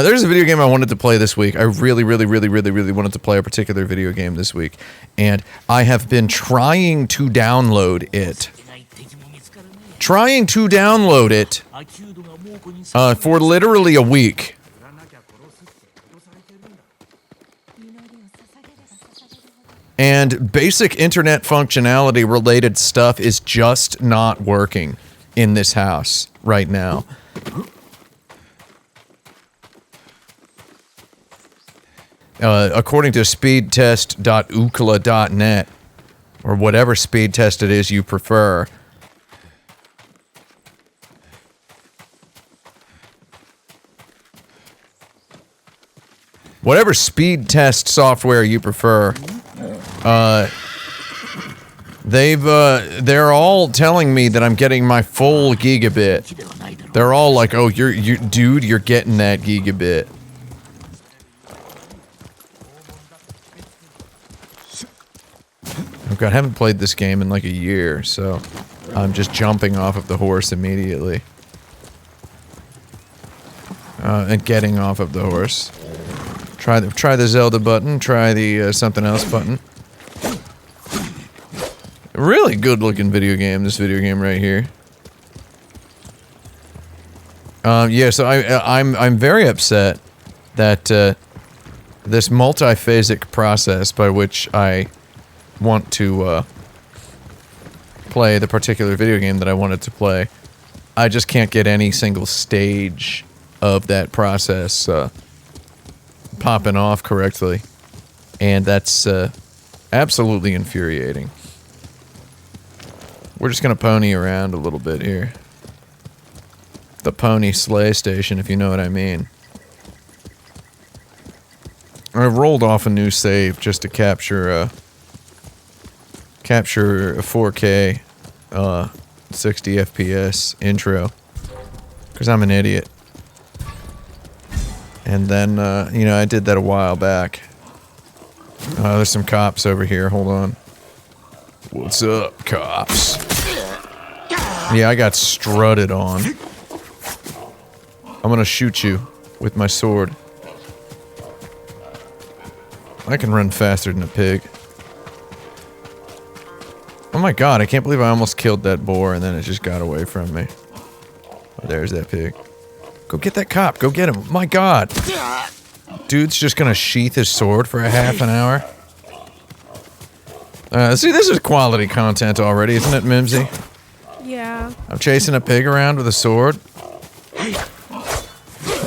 There's a video game I wanted to play this week. I really wanted to play a particular video game this week. And I have been trying to download it. For literally a week. And basic internet functionality related stuff is just not working in this house right now. According to speedtest.ookla.net, or whatever speed test it is you prefer, whatever speed test software you prefer, they're all telling me that I'm getting my full gigabit. They're all like, "Oh, dude, you're getting that gigabit." Oh god, I haven't played this game in like a year, so I'm just jumping off of the horse immediately. And getting off of the horse. Try the Zelda button, try the something else button. Really good looking video game, this video game right here. Yeah, so I'm very upset that this multiphasic process by which I want to play the particular video game that I wanted to play, I just can't get any single stage of that process popping off correctly, and that's absolutely infuriating. We're just gonna pony around a little bit here. The pony sleigh station, if you know what I mean. I rolled off a new save just to capture a 4K 60 FPS intro, because I'm an idiot. And then, you know, I did that a while back. There's some cops over here, hold on. What's up, cops? Yeah, I got strutted on. I'm gonna shoot you with my sword. I can run faster than a pig. Oh my god, I can't believe I almost killed that boar and then it just got away from me. Oh, there's that pig. Go get that cop, go get him. My god. Dude's just gonna sheath his sword for a half an hour. See, this is quality content already, isn't it, Mimsy? Yeah. I'm chasing a pig around with a sword.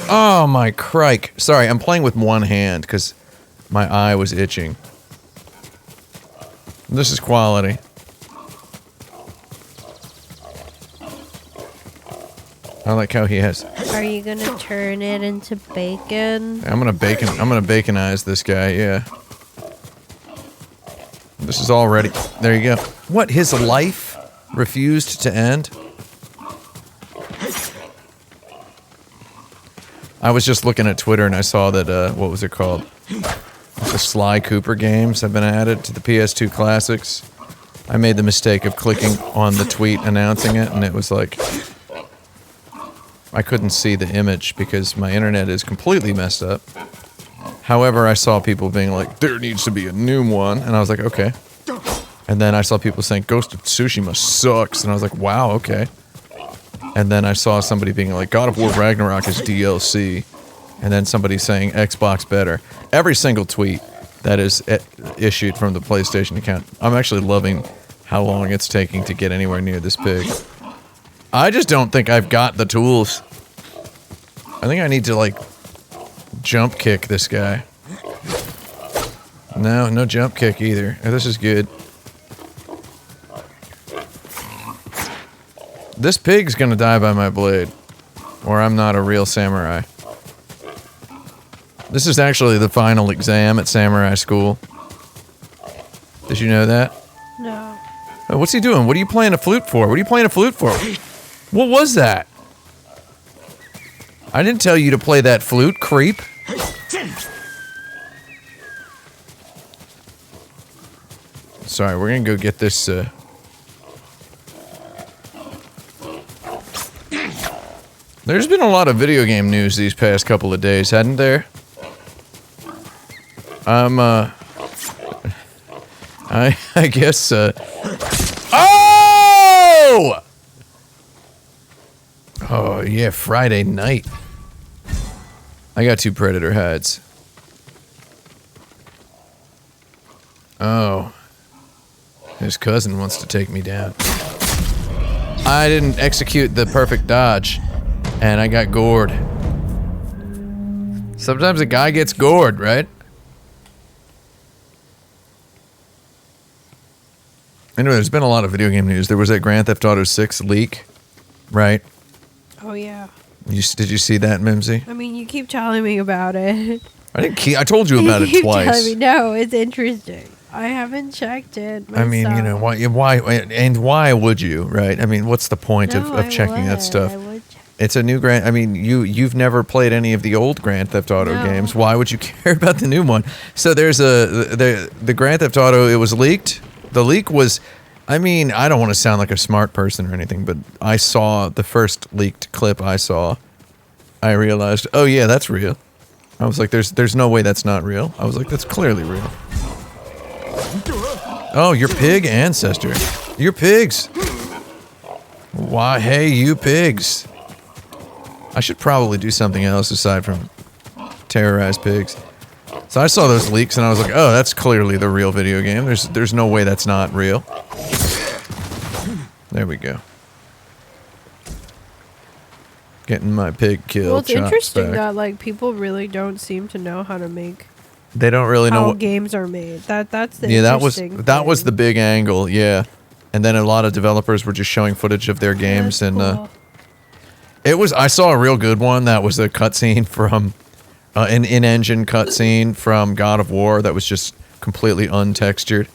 Oh my crike. Sorry, I'm playing with one hand because my eye was itching. This is quality. I like how he has... Are you gonna turn it into bacon? I'm gonna baconize this guy, yeah. This is all ready. There you go. What, his life refused to end? I was just looking at Twitter and I saw that, what was it called? The Sly Cooper games have been added to the PS2 Classics. I made the mistake of clicking on the tweet announcing it and it was like... I couldn't see the image because my internet is completely messed up. However, I saw people being like, there needs to be a new one, and I was like, okay. And then I saw people saying, Ghost of Tsushima sucks, and I was like, wow, okay. And then I saw somebody being like, God of War Ragnarok is DLC, and then somebody saying, Xbox better. Every single tweet that is issued from the PlayStation account, I'm actually loving how long it's taking to get anywhere near this pig. I just don't think I've got the tools. I think I need to, like, jump kick this guy. No, no jump kick either. Oh, this is good. This pig's gonna die by my blade. Or I'm not a real samurai. This is actually the final exam at samurai school. Did you know that? No. Oh, what's he doing? What are you playing a flute for? What are you playing a flute for? What was that? I didn't tell you to play that flute, creep. Sorry, we're gonna go get this, There's been a lot of video game news these past couple of days, hadn't there? I guess, Oh! Oh, yeah, Friday night. I got 2 predator hides. Oh. His cousin wants to take me down. I didn't execute the perfect dodge, and I got gored. Sometimes a guy gets gored, right? Anyway, there's been a lot of video game news. There was that Grand Theft Auto 6 leak, right? Oh, yeah. Did you see that, Mimsy? I mean, you keep telling me about it. I told you about it keep twice. telling me. No, it's interesting. I haven't checked it myself. I mean, you know, why would you, right? I mean, what's the point of checking that stuff? I would check. It's a new I mean, you've never played any of the old Grand Theft Auto games. Why would you care about the new one? So there's the Grand Theft Auto, it was leaked. The leak was, I mean, I don't want to sound like a smart person or anything, but I saw the first leaked clip I saw. I realized, oh yeah, that's real. I was like, there's no way that's not real. I was like, that's clearly real. Oh, your pig ancestor. You're pigs. Why, hey, you pigs. I should probably do something else aside from terrorize pigs. So I saw those leaks and I was like, oh, that's clearly the real video game. There's no way that's not real. There we go. Getting my pig killed. Well, it's interesting back. that like people really don't seem to know how to make. They don't really know how what games are made. That's the that interesting was the big angle, yeah. And then a lot of developers were just showing footage of their games, That's and cool. I saw a real good one that was a cutscene from an in-engine cutscene from God of War that was just completely untextured.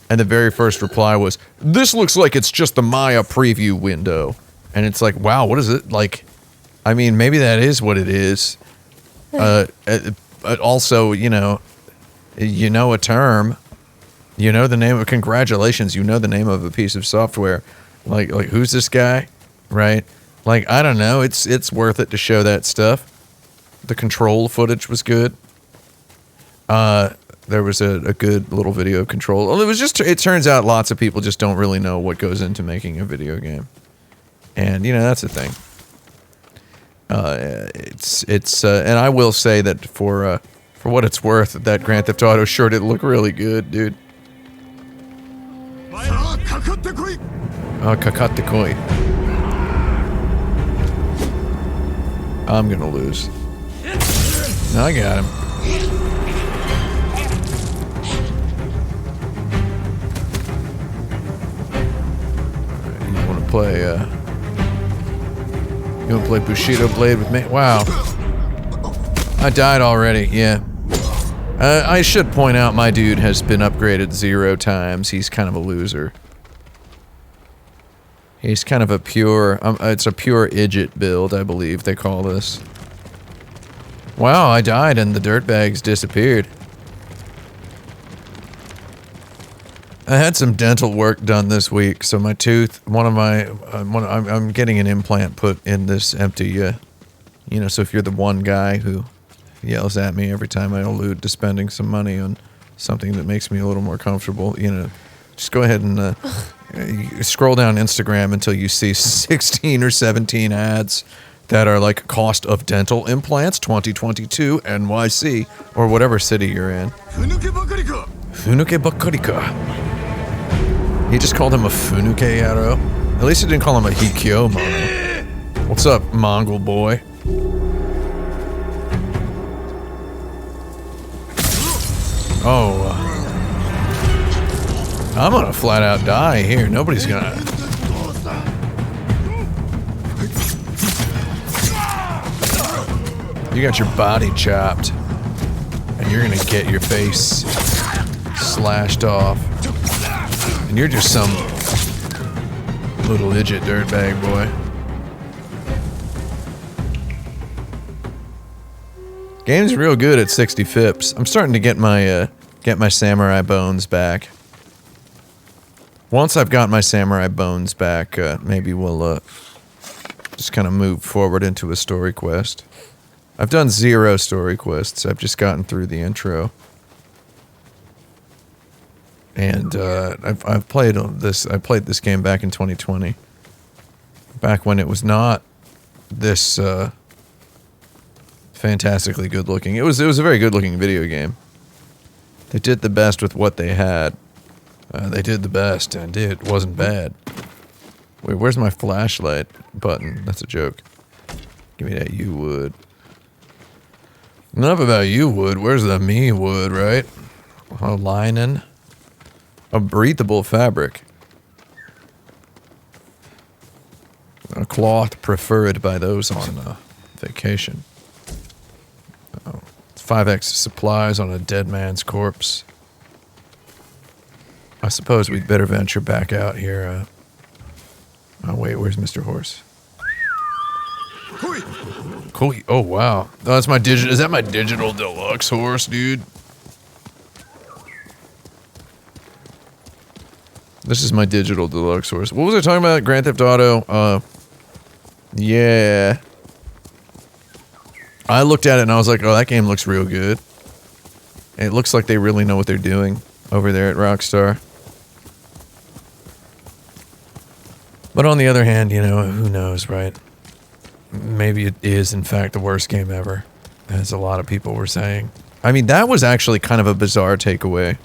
And the very first reply was, "This looks like it's just the Maya preview window." And it's like, wow, what is it like? I mean, maybe that is what it is. Also, you know a term, you know the name of, congratulations, you know the name of a piece of software. Like who's this guy, right? Like, I don't know, it's worth it to show that stuff. The control footage was good. There was a good little video of control. Well, it turns out lots of people just don't really know what goes into making a video game. And, you know, that's the thing. And I will say that for what it's worth, that Grand Theft Auto sure did look really good, dude. Kakatekoi. I'm gonna lose. No, I got him. You wanna play, you wanna play Bushido Blade with me? Wow. I died already, yeah. I should point out my dude has been upgraded 0 times. He's kind of a loser. He's kind of a pure, it's a pure idjit build, I believe they call this. Wow, I died and the dirtbags disappeared. I had some dental work done this week, so my tooth, I'm getting an implant put in this empty, you know, so if you're the one guy who yells at me every time I allude to spending some money on something that makes me a little more comfortable, you know, just go ahead and scroll down Instagram until you see 16 or 17 ads that are like cost of dental implants 2022 NYC or whatever city you're in. Funuke Bakarika. He just called him a Funuke Yaro. At least he didn't call him a Hikyo Mono. What's up, Mongol boy? Oh, I'm gonna flat out die here. Nobody's gonna. You got your body chopped, and you're gonna get your face slashed off. And you're just some little idjit dirtbag boy. Game's real good at 60 fips. I'm starting to get my samurai bones back. Once I've got my samurai bones back, maybe we'll just kind of moved forward into a story quest. I've done 0 story quests. I've just gotten through the intro. And I've played this. I played this game back in 2020, back when it was not this fantastically good looking. It was a very good looking video game. They did the best with what they had. They did the best, and it wasn't bad. Wait, where's my flashlight button? That's a joke. Give me that you would. Enough about you would. Where's the me would, right? A linen. A breathable fabric. A cloth preferred by those on vacation. Oh, 5x supplies on a dead man's corpse. I suppose we'd better venture back out here. Oh wait, where's Mr. Horse? Cool. Oh wow, that's my digital. Is that my digital deluxe horse, dude? This is my digital deluxe horse. What was I talking about? Grand Theft Auto. Yeah. I looked at it and I was like, oh, that game looks real good. It looks like they really know what they're doing over there at Rockstar. But on the other hand, you know, who knows, right? Maybe it is, in fact, the worst game ever, as a lot of people were saying. I mean, that was actually kind of a bizarre takeaway.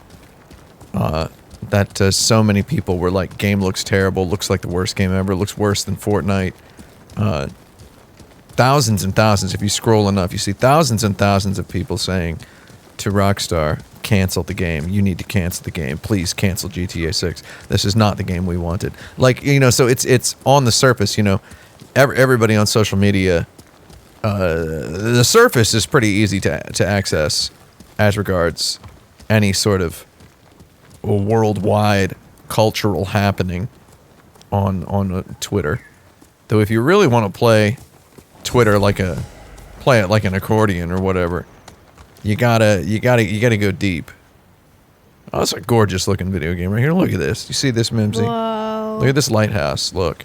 That so many people were like, game looks terrible, looks like the worst game ever, looks worse than Fortnite. Thousands and thousands, if you scroll enough, you see thousands and thousands of people saying to Rockstar, cancel the game. You need to cancel the game. Please cancel GTA 6. This is not the game we wanted. Like, you know, so it's on the surface, you know, everybody on social media, the surface is pretty easy to access as regards any sort of worldwide cultural happening on Twitter. Though if you really want to play Twitter play it like an accordion or whatever, you gotta go deep. Oh, that's a gorgeous looking video game right here. Look at this. You see this, Mimsy? Whoa. Look at this lighthouse. Look.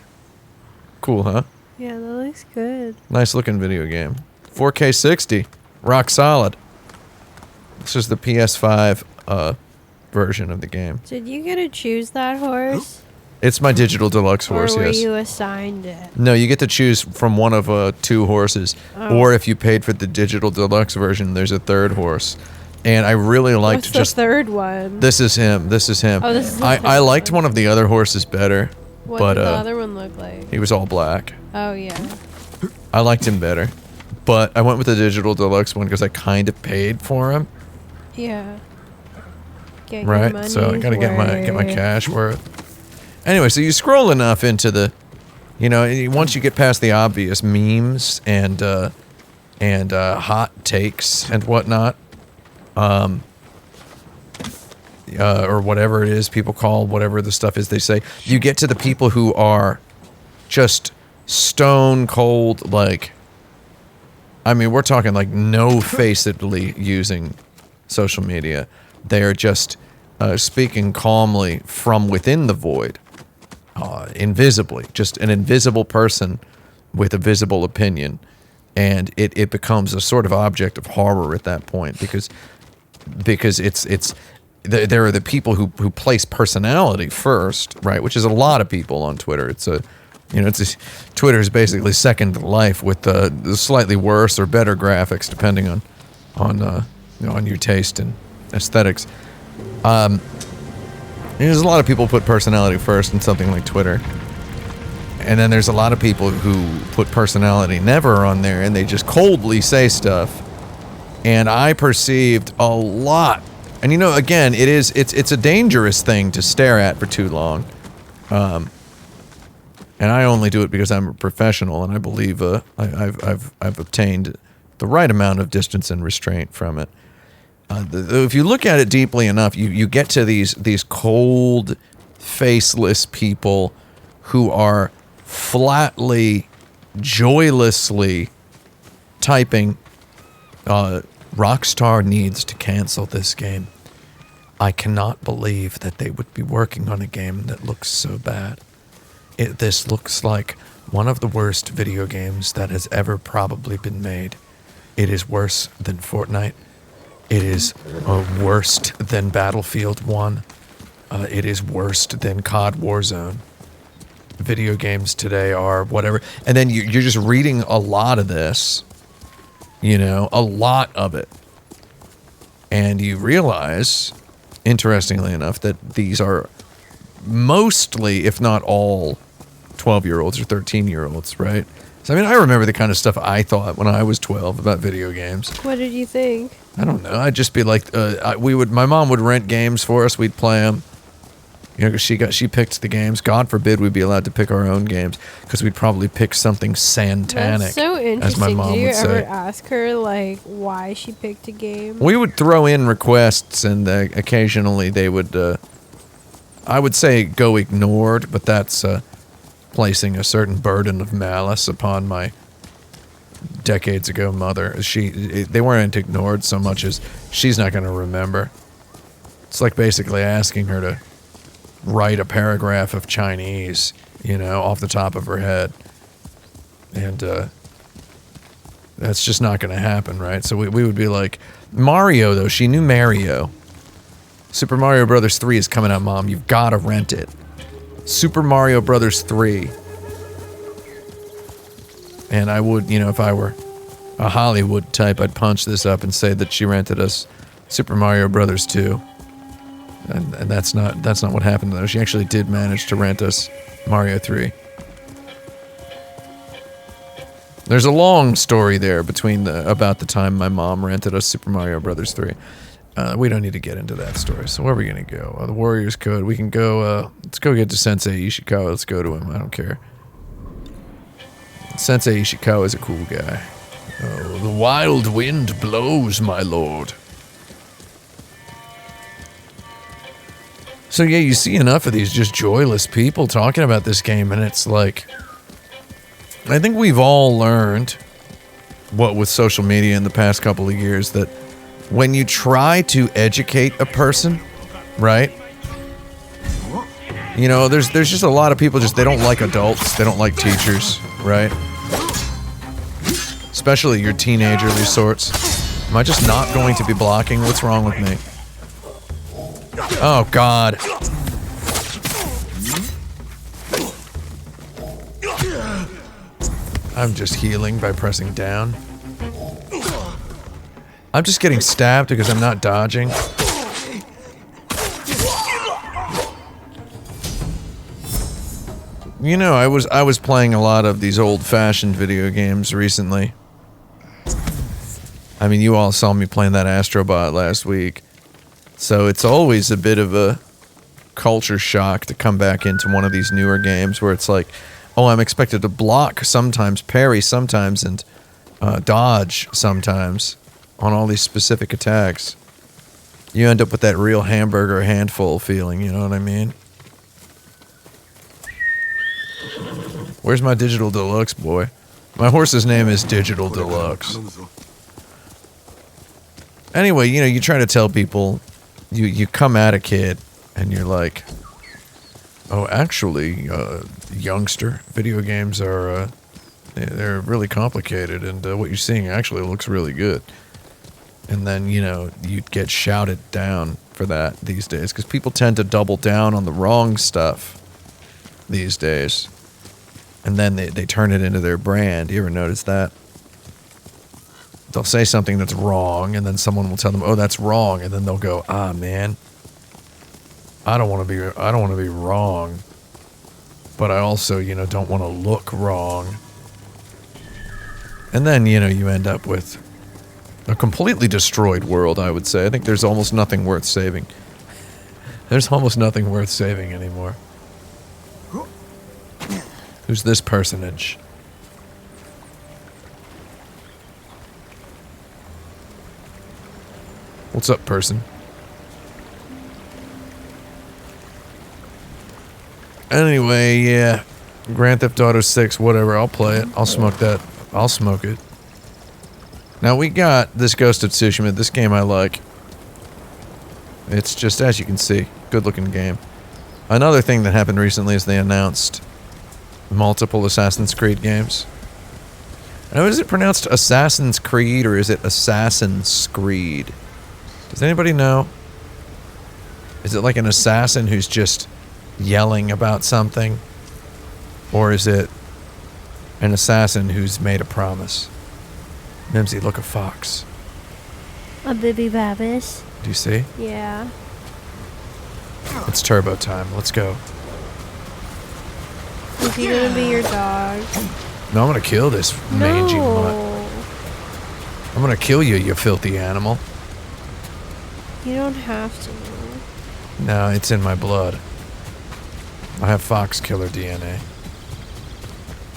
Cool, huh? Yeah, that looks good. Nice looking video game. 4K 60. Rock solid. This is the PS5 version of the game. Did you get to choose that horse? It's my digital deluxe horse, or were yes. you assigned it? No, you get to choose from one of 2 horses. Oh. Or if you paid for the digital deluxe version, there's a 3rd horse. And I really liked What's just... the 3rd one? This is him. This is him. Oh, this is the I third liked one. one of the other horses better. What but, did the other one look like? he was all black. Oh, yeah. I liked him better. But I went with the digital deluxe one because I kind of paid for him. Yeah. Get your Right? So I gotta get my money's cash worth. Anyway, so you scroll enough into the, you know, once you get past the obvious memes and hot takes and whatnot, or whatever it is people call whatever the stuff is they say, you get to the people who are just stone cold, like, I mean, we're talking like no-facedly using social media. They are just speaking calmly from within the void. Invisibly, just an invisible person with a visible opinion, and it becomes a sort of object of horror at that point because it's there are the people who place personality first, right? Which is a lot of people on Twitter. It's a, you know, Twitter is basically second life with the slightly worse or better graphics depending on you know, on your taste and aesthetics. There's a lot of people who put personality first in something like Twitter. And then there's a lot of people who put personality never on there and they just coldly say stuff. And I perceived a lot. And you know, again, it's a dangerous thing to stare at for too long. And I only do it because I'm a professional and I believe I've obtained the right amount of distance and restraint from it. If you look at it deeply enough, you get to these cold, faceless people who are flatly, joylessly typing, Rockstar needs to cancel this game. I cannot believe that they would be working on a game that looks so bad. This looks like One of the worst video games that has ever probably been made. It is worse than Fortnite. It is worse than Battlefield 1. It is worse than COD Warzone. Video games today are whatever. And then you're just reading a lot of this. You know, a lot of it. And you realize, interestingly enough, that these are mostly, if not all, 12-year-olds or 13-year-olds, right? So, I mean, I remember the kind of stuff I thought when I was 12 about video games. What did you think? I don't know. I'd just be like, my mom would rent games for us. We'd play them. You know, 'cause she picked the games. God forbid we'd be allowed to pick our own games, because we'd probably pick something satanic. That's so interesting. as my mom Did you would ever say. ask her like why she picked a game? We would throw in requests, and occasionally they would, I would say, go ignored, but that's placing a certain burden of malice upon my decades ago mother. They weren't ignored so much as she's not going to remember. It's like basically asking her to write a paragraph of Chinese, you know, off the top of her head. And that's just not going to happen, right? So we would be like, Mario, though, she knew Mario. Super Mario Brothers 3 is coming out, Mom. You've got to rent it. Super Mario Brothers 3. And I would, you know, if I were a Hollywood type, I'd punch this up and say that she rented us Super Mario Brothers 2. And that's not what happened, though. She actually did manage to rent us Mario 3. There's a long story there about the time my mom rented us Super Mario Brothers 3. We don't need to get into that story. So where are we gonna go? The Warriors Code. We can go. Let's go get to Sensei Ishikawa. Let's go to him. I don't care. Sensei Ishikawa is a cool guy. Oh, the wild wind blows, my lord. So yeah, you see enough of these just joyless people talking about this game, and it's like, I think we've all learned, what with social media in the past couple of years, that when you try to educate a person, right? You know, there's just a lot of people they don't like adults, they don't like teachers, right? Especially your teenage early sorts. Am I just not going to be blocking? What's wrong with me? Oh, God. I'm just healing by pressing down. I'm just getting stabbed because I'm not dodging. You know, I was playing a lot of these old-fashioned video games recently. I mean, you all saw me playing that Astrobot last week. So it's always a bit of a culture shock to come back into one of these newer games where it's like, oh, I'm expected to block sometimes, parry sometimes, and dodge sometimes on all these specific attacks. You end up with that real hamburger handful feeling, you know what I mean? Where's my Digital Deluxe, boy? My horse's name is Digital Deluxe. Anyway, you know, you try to tell people, you come at a kid, and you're like, oh, actually, youngster, video games are, they're really complicated, and what you're seeing actually looks really good. And then, you know, you get shouted down for that these days, because people tend to double down on the wrong stuff these days. And then they turn it into their brand. You ever notice that? They'll say something that's wrong, and then someone will tell them, oh, that's wrong, and then they'll go, ah, man, I don't want to be wrong, but I also, you know, don't want to look wrong. And then, you know, you end up with a completely destroyed world, I would say. I think there's almost nothing worth saving. There's almost nothing worth saving anymore. Who's this personage? What's up, person? Anyway, yeah. Grand Theft Auto 6, whatever. I'll play it. I'll smoke that. I'll smoke it. Now, we got this Ghost of Tsushima. This game I like. It's just, as you can see, good-looking game. Another thing that happened recently is they announced multiple Assassin's Creed games. Now, is it pronounced Assassin's Creed or is it Assassin's Creed? Does anybody know? Is it like an assassin who's just yelling about something? Or is it an assassin who's made a promise? Mimsy, look, a fox. A baby babish. Do you see? Yeah. It's turbo time. Let's go. Is he gonna be your dog? No, I'm gonna kill this mangy mutt. No. I'm gonna kill you, you filthy animal. You don't have to. No, it's in my blood. I have fox killer DNA.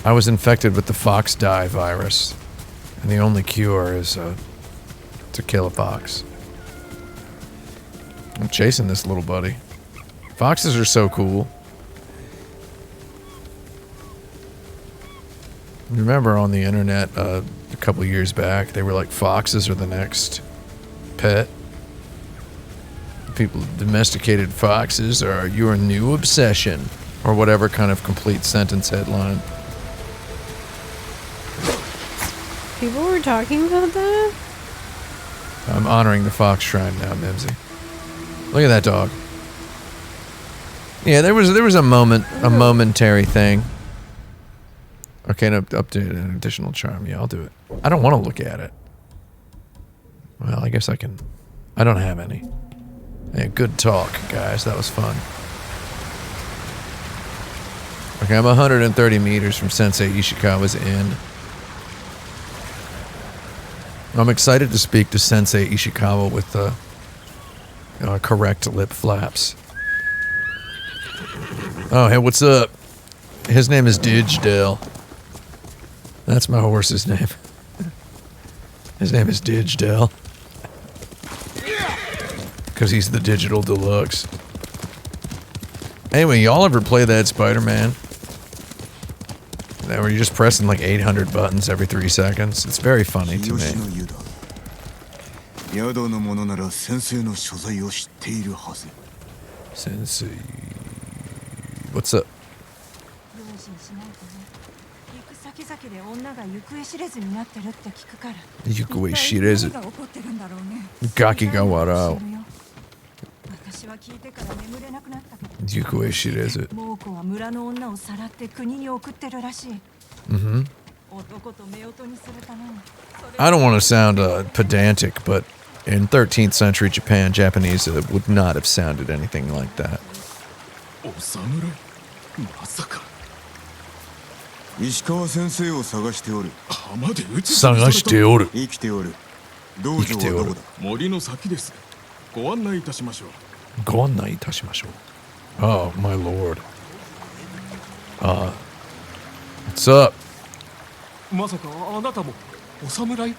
I was infected with the fox die virus, and the only cure is to kill a fox. I'm chasing this little buddy. Foxes are so cool. Remember on the internet a couple years back, they were like, foxes are the next pet. People, domesticated foxes are your new obsession, or whatever kind of complete sentence headline. People were talking about that? I'm honoring the fox shrine now, Mimsy. Look at that dog. Yeah, there was a momentary thing. Okay, update an additional charm. Yeah, I'll do it. I don't want to look at it. Well, I guess I can. I don't have any. Yeah, good talk, guys. That was fun. Okay, I'm 130 meters from Sensei Ishikawa's inn. I'm excited to speak to Sensei Ishikawa with the correct lip flaps. Oh, hey, what's up? His name is Digdale. That's my horse's name. His name is Digdale. Because he's the digital deluxe. Anyway, y'all ever play that Spider-Man? Where you're just pressing like 800 buttons every 3 seconds? It's very funny to me. Sensei. What's up? Yukue Shirezu. Gaki ga warao. Yukue Shirezu. I don't want to sound pedantic, but in 13th century Japan, Japanese would not have sounded anything like that. Oh, my lord. What's up? まさかあなたもお侍？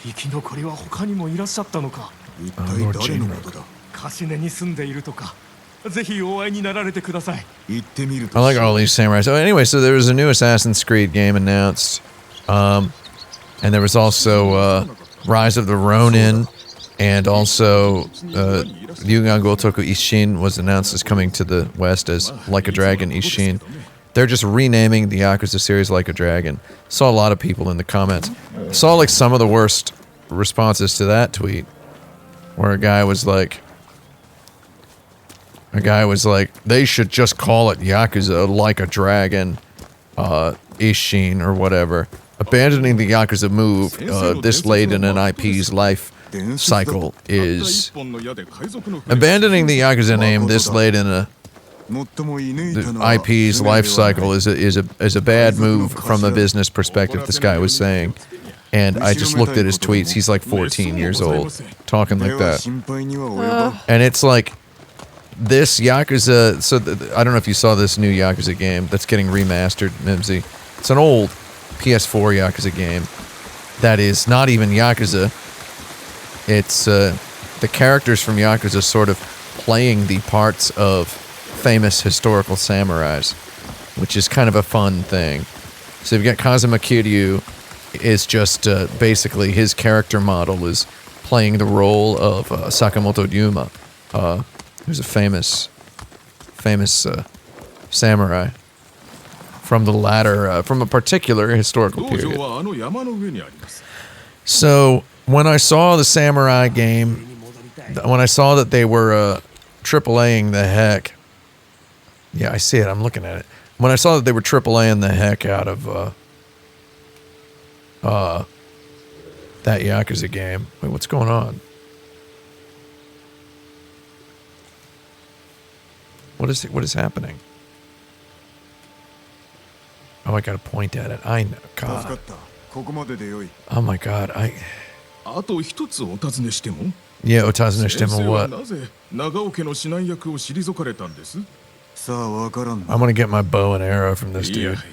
生き残りは他にもいらっしゃったのか。一体誰のことだ。カシネに住んでいるとか。ぜひお会いになられてください。行ってみると。I like all these samurais. So anyway, so there was a new Assassin's Creed game announced, and there was also Rise of the Ronin, and also Ryugan Gotoku Isshin was announced as coming to the West as Like a Dragon Isshin. They're just renaming the Yakuza series Like a Dragon. Saw a lot of people in the comments. Saw like some of the worst responses to that tweet, where a guy was like, they should just call it Yakuza Like a Dragon, Isshin or whatever. Abandoning the Yakuza move this late in an IP's life cycle is... Abandoning the Yakuza name this late in the IP's life cycle is a bad move from a business perspective, this guy was saying. And I just looked at his tweets. He's like 14 years old, talking like that. And it's like... This Yakuza, so I don't know if you saw this new Yakuza game that's getting remastered, Mimsy. It's an old PS4 Yakuza game that is not even Yakuza. It's the characters from Yakuza sort of playing the parts of famous historical samurais, which is kind of a fun thing. So you've got Kazuma Kiryu is just basically his character model is playing the role of Sakamoto Ryuma, who's a famous samurai from the latter, from a particular historical 道場 period. はあの山の上にあります。 So when I saw the Samurai game, when I saw that they were AAAing the heck, yeah, I see it. I'm looking at it. When I saw that they were AAAing the heck out of that Yakuza game. Wait, what's going on? What is happening? Oh, I gotta point at it. I know. 助か God. ったここまででよい Oh my God. あと一つお尋ねしても Yeah, Otazune 先生 Shima, は what? なぜ長尾家の指南役を退かれたんです？さあわからんな I'm gonna get my bow and arrow from this いやい dude. や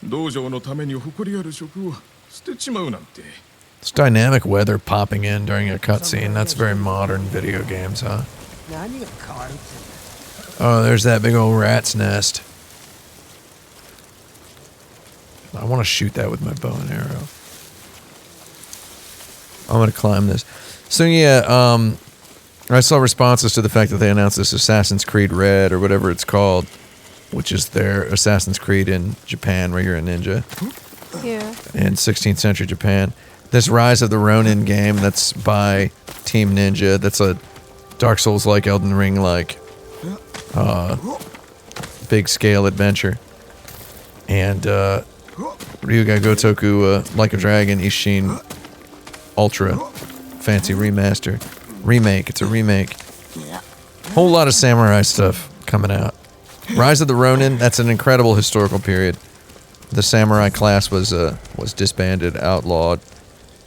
道場のために誇りある職を捨てちまうなんて It's dynamic weather popping in during a cutscene. That's very modern video games, huh? 何が変わるっつうんだ Oh, there's that big old rat's nest. I want to shoot that with my bow and arrow. I'm going to climb this. So yeah, I saw responses to the fact that they announced this Assassin's Creed Red or whatever it's called, which is their Assassin's Creed in Japan where you're a ninja Yeah. in 16th century Japan. This Rise of the Ronin game that's by Team Ninja, that's a Dark Souls-like, Elden Ring-like big scale adventure. And Ryuga Gotoku Like a Dragon Ishin Ultra fancy remaster. Remake, it's a remake. Whole lot of samurai stuff coming out. Rise of the Ronin, that's an incredible historical period. The samurai class was disbanded, outlawed.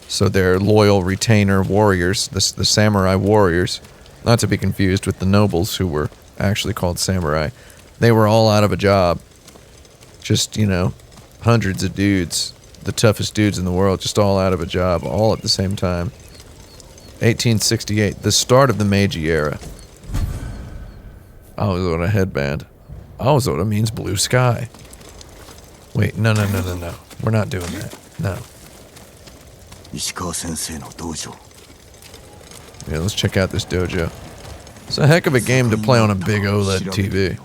So they're loyal retainer warriors, the samurai warriors, not to be confused with the nobles who were actually called samurai. They were all out of a job. Just, you know, hundreds of dudes, the toughest dudes in the world, just all out of a job, all at the same time. 1868, the start of the Meiji era. Aozora headband. Aozora means blue sky. Wait, no. We're not doing that. No. 石川先生の道場 Yeah, let's check out this dojo. It's a heck of a game to play on a big OLED TV.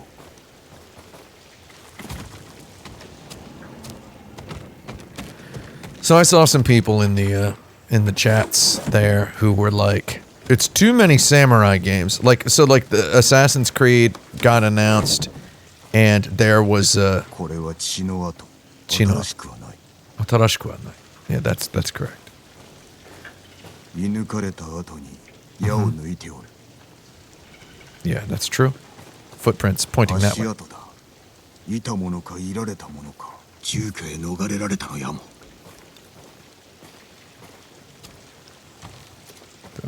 So I saw some people in the chats there who were like, "It's too many samurai games." Like the Assassin's Creed got announced, and there was これは血の跡血の跡新しくはない Atarashiku wa nai. Yeah, that's correct. 射抜かれた後に矢を抜いておる Yeah, that's true. Footprints pointing that 足 way. 跡だいたものかいられたものか住居へ逃れられたのやも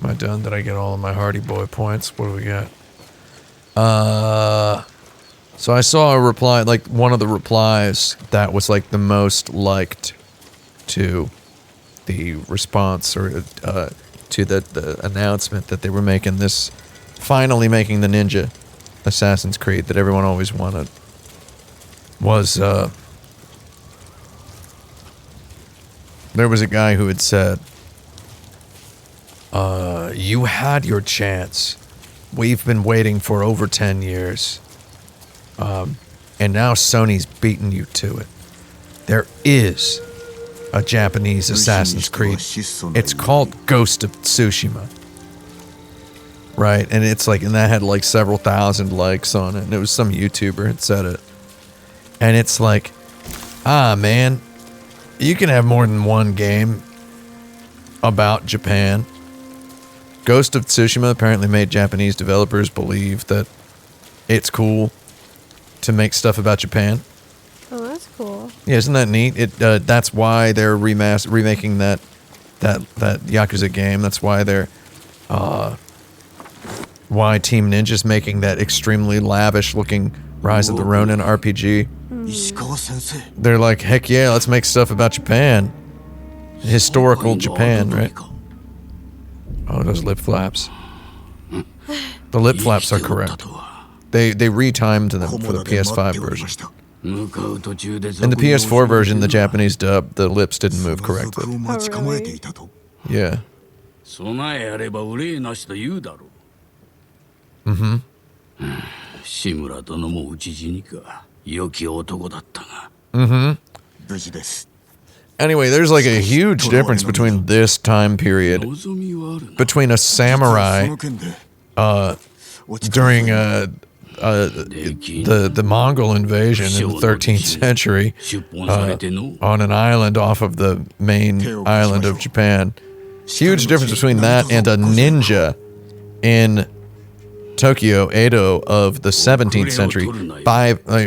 Am I done? Did I get all of my Hardy Boy points? What do we got? So I saw a reply, like one of the replies that was like the most liked to the response or to the announcement that they were making this, finally making the Ninja Assassin's Creed that everyone always wanted, was there was a guy who had said, you had your chance. We've been waiting for over 10 years. And now Sony's beaten you to it. There is a Japanese Assassin's Creed. It's called Ghost of Tsushima. Right? And it's like, and that had like several thousand likes on it. And it was some YouTuber had said it. And it's like, man, you can have more than one game about Japan. Ghost of Tsushima apparently made Japanese developers believe that it's cool to make stuff about Japan. Oh, that's cool. Yeah, isn't that neat? That's why they're remaking that Yakuza game. That's why they're why Team Ninja's making that extremely lavish looking Rise of the Ronin RPG. 石川先生 They're like, heck yeah, let's make stuff about Japan. Historical Japan, right? Oh, those lip flaps. The lip flaps are correct. They retimed them for the PS5 version. 向かう途中で In the PS4 version, the Japanese dub, the lips didn't move 賊 correctly. を待ち構えていたと Yeah. 備えあれば憂いなしと言うだろう Mm-hmm. 志村殿も討ち死にか良き男だったが。無事です。 Anyway, there's like a huge difference between this time period 望みはあるな。 between a そ samurai の件で during the Mongol invasion in the 13th century 出本されての。 on an island off of the main island of Japan. Huge difference between that and a ninja in Tokyo, Edo of the 17th century.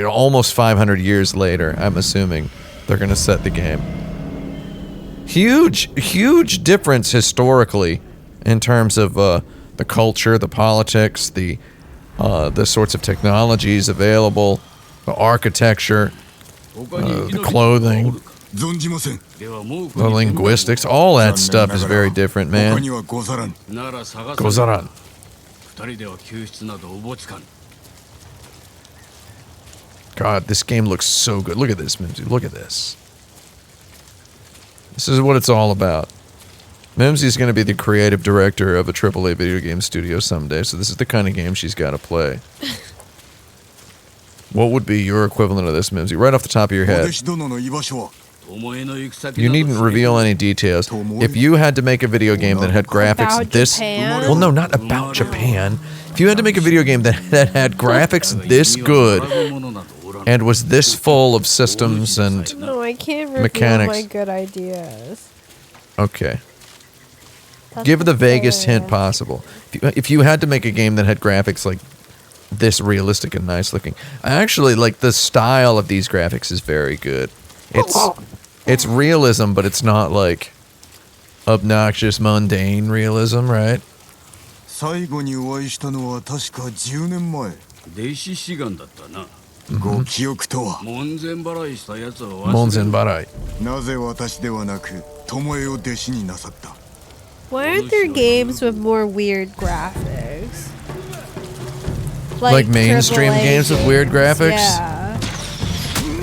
Almost 500 years later, I'm assuming they're going to set the game. Huge difference historically in terms of the culture, the politics, the sorts of technologies available, the architecture, the clothing, 存じません。 the linguistics, all that stuff is very different, 他 man. にはござらん。なら探せ。 Gozaran. 二人では救出などおぼつかん。 God, this game looks so good. Look at this, Mimsy. Look at this. This is what it's all about. Mimsy's going to be the creative director of a AAA video game studio someday, so this is the kind of game she's got to play. What would be your equivalent of this, Mimsy? Right off the top of your お head. 弟子殿の居場所は You needn't reveal any details. If you had to make a video game that had graphics About this... Japan? Well, no, not about Japan. If you had to make a video game that had graphics this good and was this full of systems and... No, I can't reveal Mechanics. my good ideas. Okay. That's Give the vaguest fair. hint possible. If you had to make a game that had graphics like this realistic and nice looking, actually, like the style of these graphics is very good. It's realism, but it's not like obnoxious, mundane realism, right? 最後にお会いしたのは確か10年前。弟子志願だったな。ご記憶とは、門前払いしたやつを忘れ。 Monzen Barai. なぜ私ではなく巴を弟子になさった。 Why aren't there games with more weird graphics? Like mainstream AAA games with weird graphics? Yeah.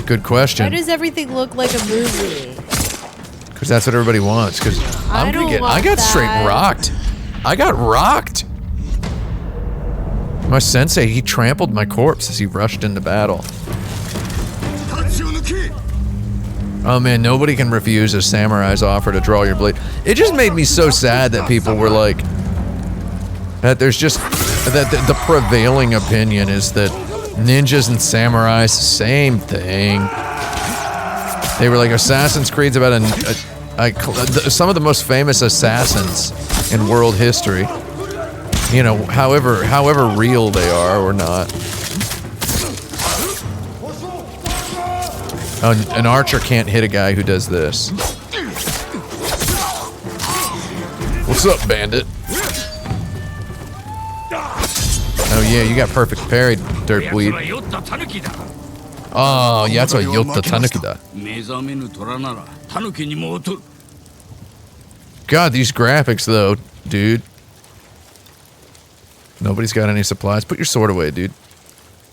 Good Why question. does everything look like a movie? Because that's what everybody wants. Because I don't want got straight that. rocked. I got rocked. My sensei, he trampled my corpse as he rushed into battle. 立ちを抜け。 Oh man, nobody can refuse a samurai's offer to draw your blade. It just made me so sad that people were like, that there's just, that the prevailing opinion is that ninjas and samurais, same thing. They were like, Assassin's Creed's about some of the most famous assassins in world history. You know, however real they are or not. Oh, an archer can't hit a guy who does this. What's up, bandit? Oh yeah, you got perfect parry, dirtweed. 酔ったタヌキだ。 Oh, yatsu wa yotta tanuki da. 目覚めぬ虎ならタヌキにも劣る。 God, these graphics though, dude. Nobody's got any supplies. Put your sword away, dude.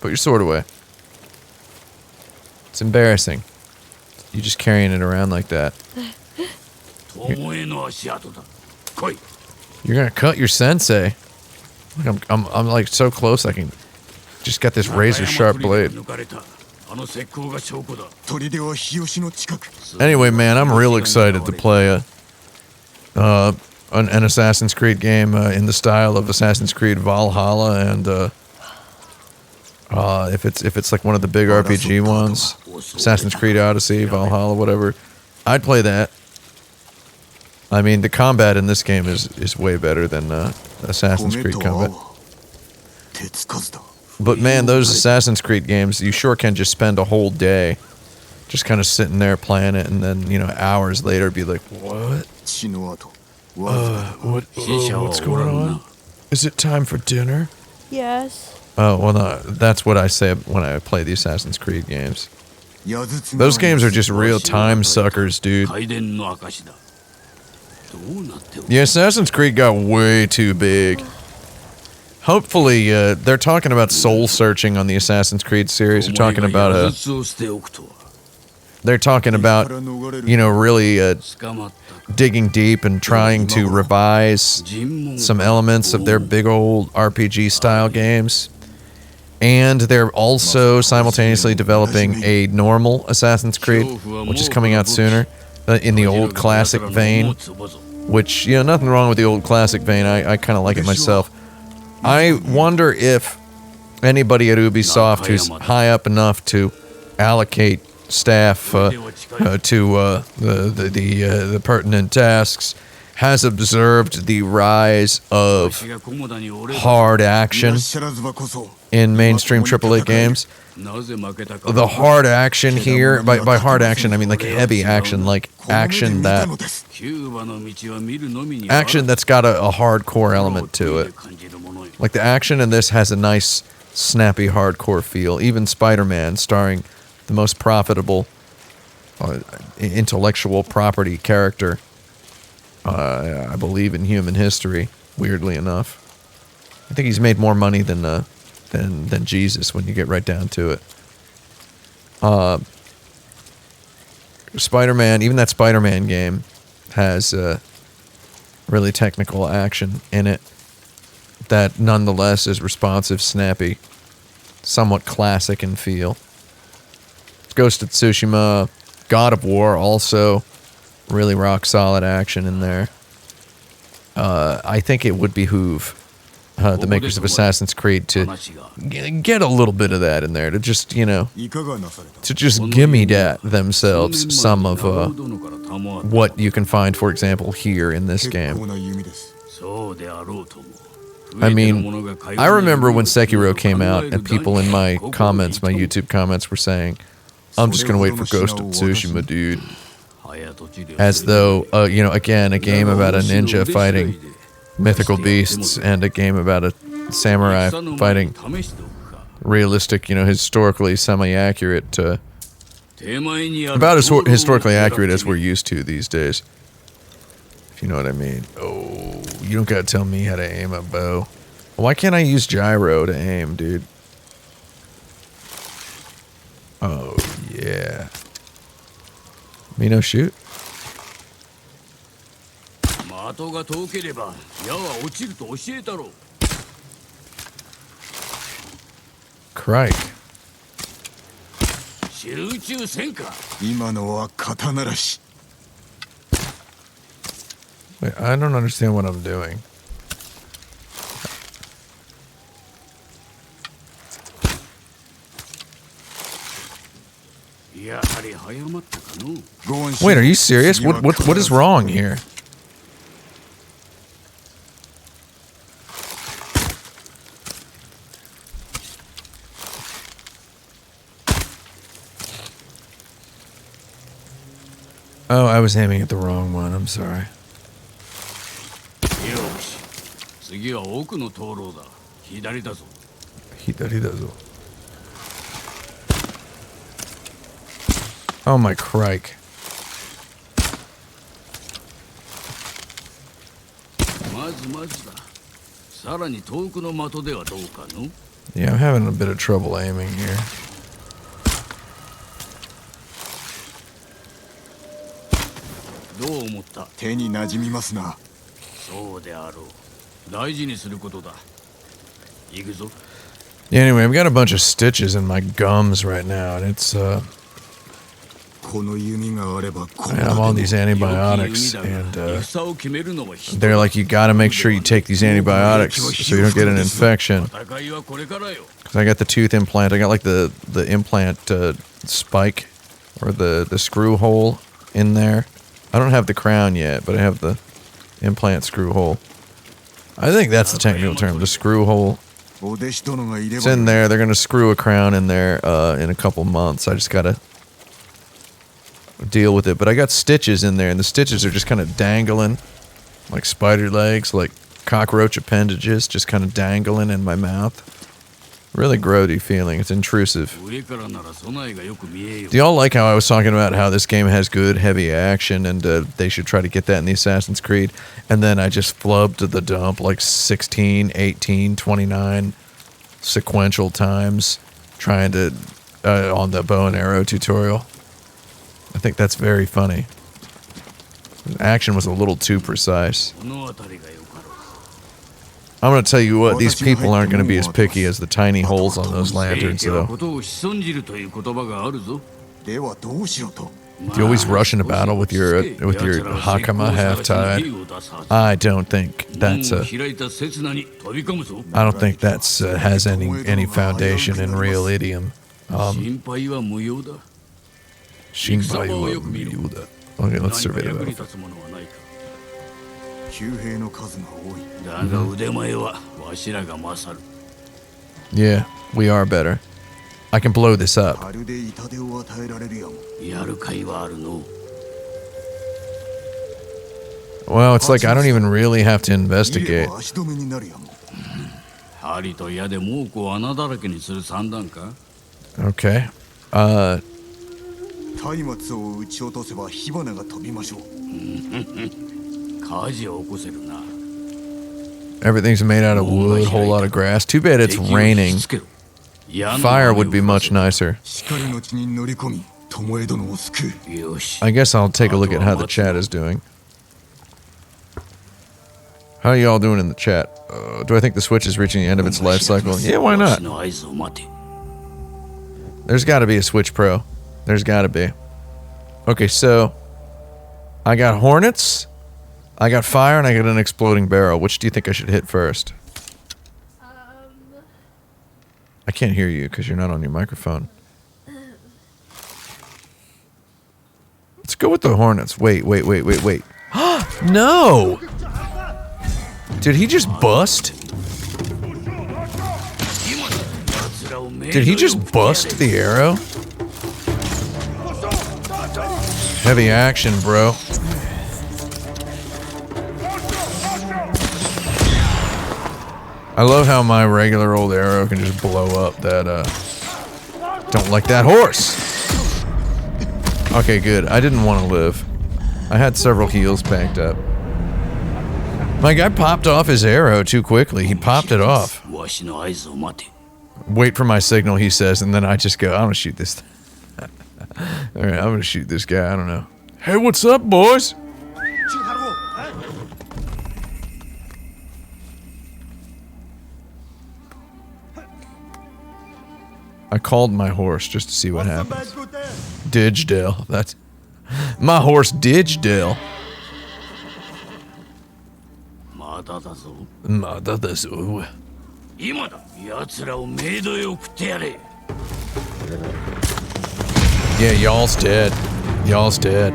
Put your sword away. It's embarrassing. You just carrying it around like that. 巴の足跡だ。来い。 You're gonna cut your sensei. Look, I'm like so close. I can just got this razor sharp blade. 抜かれた。あの石膏が証拠だ。砦は日吉の近く。 Anyway, man, I'm real excited to play an Assassin's Creed game in the style of Assassin's Creed Valhalla, and if it's like one of the big RPG ones, Assassin's Creed Odyssey, Valhalla, whatever, I'd play that. I mean, the combat in this game is way better than Assassin's 米 Creed と青 combat. は手つかずだ。 But man, those Assassin's Creed games, you sure can just spend a whole day just kind of sitting there playing it, and then, you know, hours later be like, what? 血の跡。わずかだが What's going on? Is it time for dinner? Yes. Oh, well, no, that's what I say when I play the Assassin's Creed games. 矢筒 Those 川に games are just real time suckers, dude. 拝殿の証だ。どうなっておる。 The Assassin's Creed got way too big. Hopefully, they're talking about soul searching on the Assassin's Creed series. They're talking about お前が矢筒を捨ておくとは。 they're talking about, you know, really 捕まったか。 digging deep and trying to revise 尋問 some elements of their big old RPG style games. And they're also simultaneously developing a normal Assassin's Creed, which is coming out sooner, in the old classic vein. Which, you know, nothing wrong with the old classic vein. I kind of like it myself. I wonder if anybody at Ubisoft who's high up enough to allocate staff to the pertinent tasks has observed the rise of hard action in mainstream AAA games. The hard action here, by hard action I mean like heavy action, like action that's got a hardcore element to it. Like the action in this has a nice snappy hardcore feel. Even Spider-Man, starring the most profitable intellectual property character I believe in human history, weirdly enough. I think he's made more money than Jesus when you get right down to it. Spider-Man, even that Spider-Man game has really technical action in it that nonetheless is responsive, snappy, somewhat classic in feel. Ghost of Tsushima, God of War also really rock solid action in there. I think it would behoove the makers of Assassin's Creed to get a little bit of that in there, to just, you know, to just gimme that themselves some of what you can find, for example, here in this game. I mean, I remember when Sekiro came out and people in my comments, my YouTube comments, were saying, I'm just gonna wait for Ghost of Tsushima, dude. As though, you know, again, a game about a ninja fighting mythical beasts and a game about a samurai fighting realistic, you know, historically semi-accurate, about as historically accurate as we're used to these days. If you know what I mean. Oh, you don't gotta tell me how to aim a bow. Why can't I use gyro to aim, dude? Oh, yeah. Me no shoot. Crike. Wait, I don't understand what I'm doing. Wait, are you serious? What is wrong here? Oh, I was aiming at the wrong one. I'm sorry. Oh my crike. Yeah, I'm having a bit of trouble aiming here. Yeah, anyway, I've got a bunch of stitches in my gums right now, and it's and I'm on these antibiotics, and they're like, you gotta make sure you take these antibiotics so you don't get an infection. Because I got the tooth implant, I got like the implant spike, or the screw hole in there. I don't have the crown yet, but I have the implant screw hole. I think that's the technical term, the screw hole. It's in there, they're gonna screw a crown in there in a couple months. I just gotta deal with it. But I got stitches in there, and the stitches are just kind of dangling like spider legs, like cockroach appendages, just kind of dangling in my mouth. Really grody feeling. It's intrusive. Do y'all like how I was talking about how this game has good heavy action, and they should try to get that in the Assassin's Creed? And then I just flubbed the dump like 16, 18, 29 sequential times trying to on the bow and arrow tutorial. I think that's very funny. The action was a little too precise. I'm gonna tell you what, these people aren't gonna be as picky as the tiny holes on those lanterns, 平家は though. ことを潜んじるという言葉があるぞ。ではどうしろと。 Do you always rush into battle with your hakama half tied? I don't think that's I don't think that's has any foundation in real idiom. 心配は無用だ。 Shinbai wa miyuda. Okay, let's survey 何か that. 役に立つものはないか。旧兵の数が多い。だが腕前はわしらが勝る。 Yeah, we are better. I can blow this up. まるで痛手を与えられるやも。やる甲斐はあるの。 Well, it's like I don't even really have to 家 investigate. は足止めになるやも。針と矢で猛虎を穴だらけにする算段か。 Okay. 松明を撃ち落とせば火花が飛びましょう。火事を起こせるな。 Everything's made out of wood, whole lot of grass. Too bad it's raining. Fire would be much nicer. 光の地に乗り込み、巴殿を救う。 よし。 I guess I'll take a look at how the chat is doing. How are y'all doing in the chat? Do I think the Switch is reaching the end of its life cycle? Yeah, why わし not? の合図を待て。 There's got to be a Switch Pro. There's got to be. Okay, so I got hornets, I got fire, and I got an exploding barrel. Which do you think I should hit first? I can't hear you because you're not on your microphone. Let's go with the hornets. Wait. No! Did he just bust? Did he just bust the arrow? Heavy action, bro. I love how my regular old arrow can just blow up that, don't like that horse. Okay, good. I didn't want to live. I had several heals banked up. My guy popped off his arrow too quickly. He popped it off. わしの合図を待て。 Wait for my signal, he says, and then I just go, I'm gonna shoot this. Alright, I'm gonna shoot this guy. I don't know. Hey, what's up, boys? I called my horse just to see what happens. Didgedale. That's my horse, Didgedale. まだだぞ。 Madadazu. 今だ。奴らをメイドへ送ってやれ。 Yeah, y'all's dead. Y'all's dead.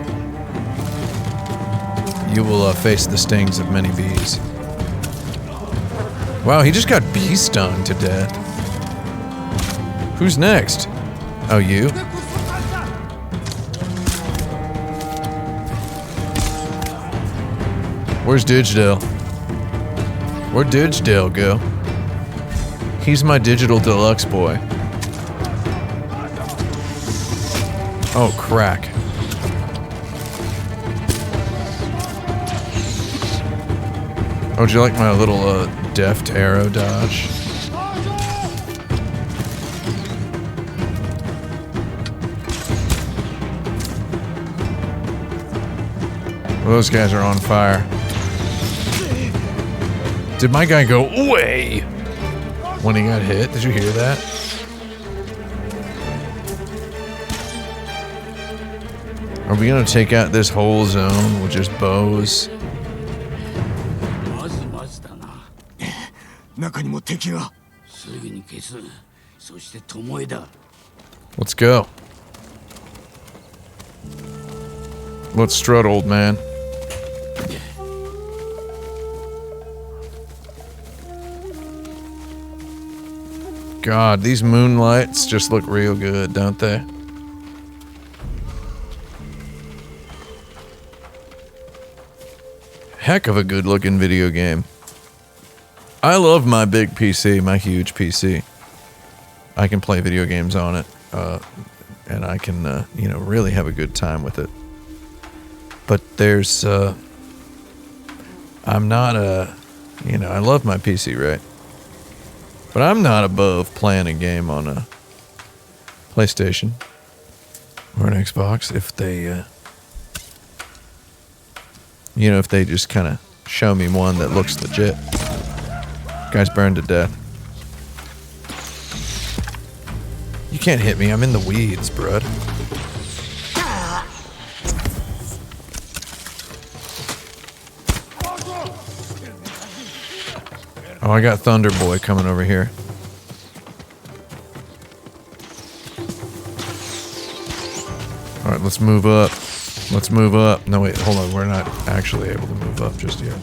You will face the stings of many bees. Wow, he just got bee stung to death. Who's next? Oh, you? Where's Didgedale? Where'd Didgedale go? He's my digital deluxe boy. Oh, crack. Oh, do you like my little, deft arrow dodge? Well, those guys are on fire. Did my guy go away when he got hit? Did you hear that? Are we gonna take out this whole zone with just bows? まずまずだな。中にも敵が。すぐに消す。そして巴だ。 Let's go. Let's strut, old man. God, these moonlights just look real good, don't they? Heck of a good looking video game. I love my big PC, my huge PC. I can play video games on it, and I can, really have a good time with it. But there's, I'm not I love my PC, right? But I'm not above playing a game on a PlayStation or an Xbox if they, if they just kind of show me one that looks legit. Guy's burned to death. You can't hit me. I'm in the weeds, bud. Oh, I got Thunder Boy coming over here. Alright, let's move up. Let's move up. No, wait, hold on. We're not actually able to move up just yet.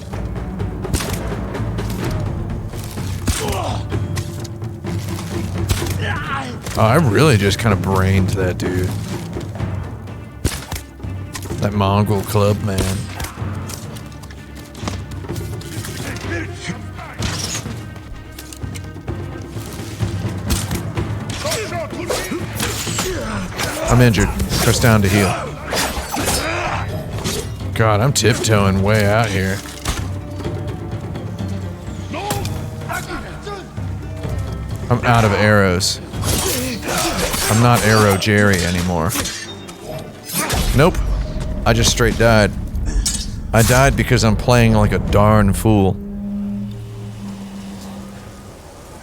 Oh, I really just kind of brained that dude. That Mongol club man. I'm injured. Press down to heal. God, I'm tiptoeing way out here. I'm out of arrows. I'm not Arrow Jerry anymore. Nope. I just straight died. I died because I'm playing like a darn fool.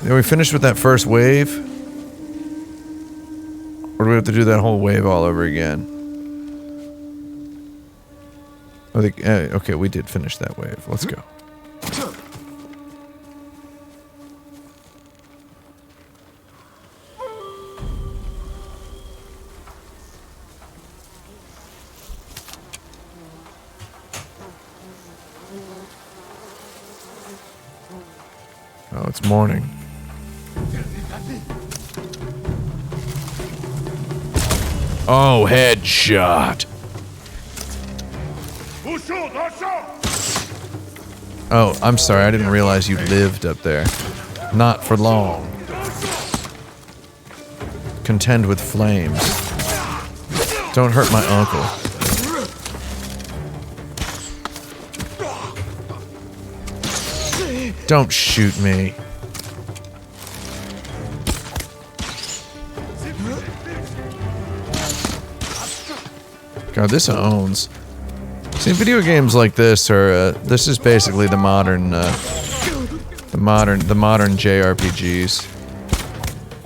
Are we finished with that first wave? Or do we have to do that whole wave all over again? Okay, we did finish that wave. Let's go. Oh, it's morning. Oh, headshot. Oh, I'm sorry. I didn't realize you lived up there. Not for long. Contend with flames. Don't hurt my uncle. Don't shoot me. God, this owns. See, video games like this are. This is basically the modern JRPGs,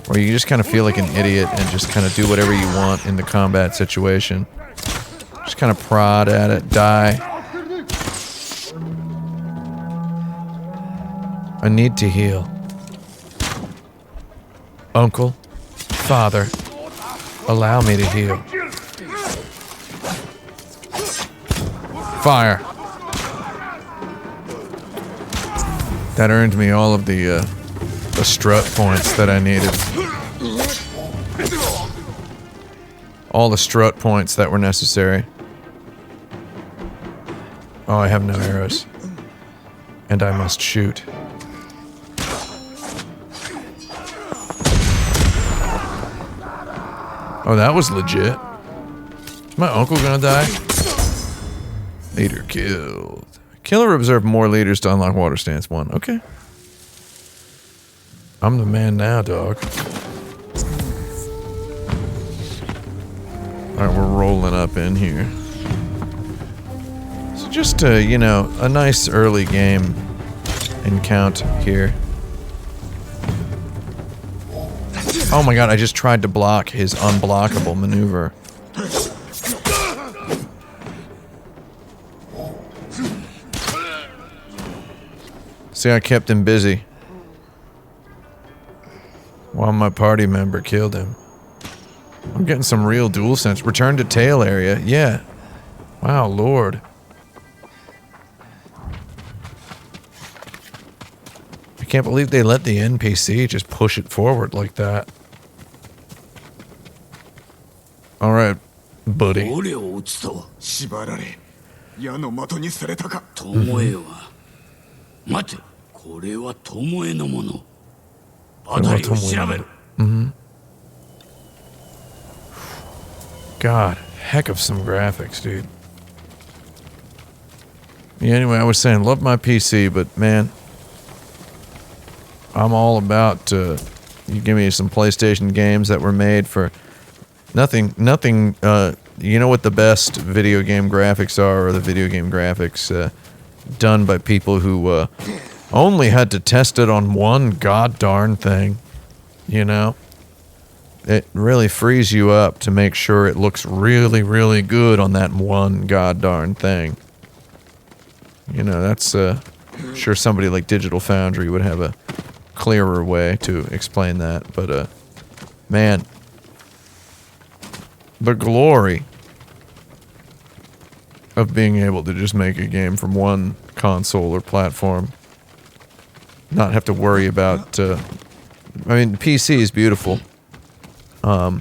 where you just kind of feel like an idiot and just kind of do whatever you want in the combat situation. Just kind of prod at it, die. I need to heal. Uncle, father, allow me to heal. Fire. That earned me all of the strut points that I needed. All the strut points that were necessary. Oh, I have no arrows. And I must shoot. Oh, that was legit. Is my uncle gonna die? Leader killed. Killer observed more leaders to unlock water stance 1. Okay. I'm the man now, dog. Alright, we're rolling up in here. So just, you know, a nice early game encounter here. Oh my god, I just tried to block his unblockable maneuver. See, I kept him busy while my party member killed him. I'm getting some real DualSense. Return to tail area. Yeah. Wow, Lord. I can't believe they let the NPC just push it forward like that. Alright, buddy. 俺を撃つと縛られ矢の的にされたか。巴は待て、これは巴のもの。辺りを調べる。God, heck of some graphics, dude. Yeah, anyway, I was saying, love my PC, but man, I'm all about, you give me some PlayStation games that were made for nothing, you know what the best video game graphics are, or the video game graphics, done by people who, only had to test it on one god darn thing, you know? It really frees you up to make sure it looks really, really good on that one god darn thing. You know, that's, sure somebody like Digital Foundry would have a clearer way to explain that, but, man, the glory of being able to just make a game from one console or platform, not have to worry about, I mean, PC is beautiful. We're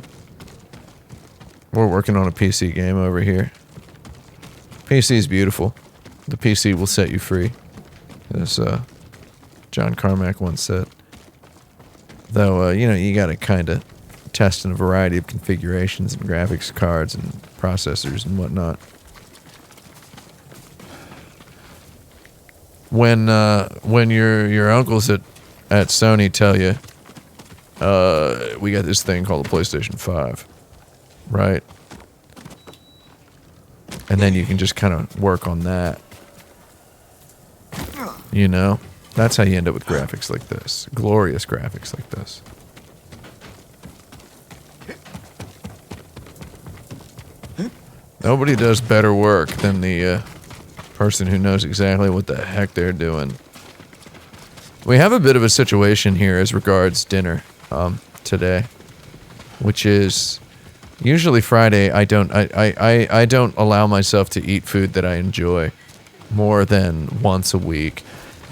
working on a PC game over here. PC is beautiful. The PC will set you free, as John Carmack once said. Though, you know, you gotta kind of test in a variety of configurations and graphics cards and processors and whatnot. When your uncles at Sony tell you, we got this thing called the PlayStation 5, right? And then you can just kind of work on that. You know? That's how you end up with graphics like this. Glorious graphics like this. Nobody does better work than the person who knows exactly what the heck they're doing. We have a bit of a situation here as regards dinner today, which is usually Friday. I don't allow myself to eat food that I enjoy more than once a week,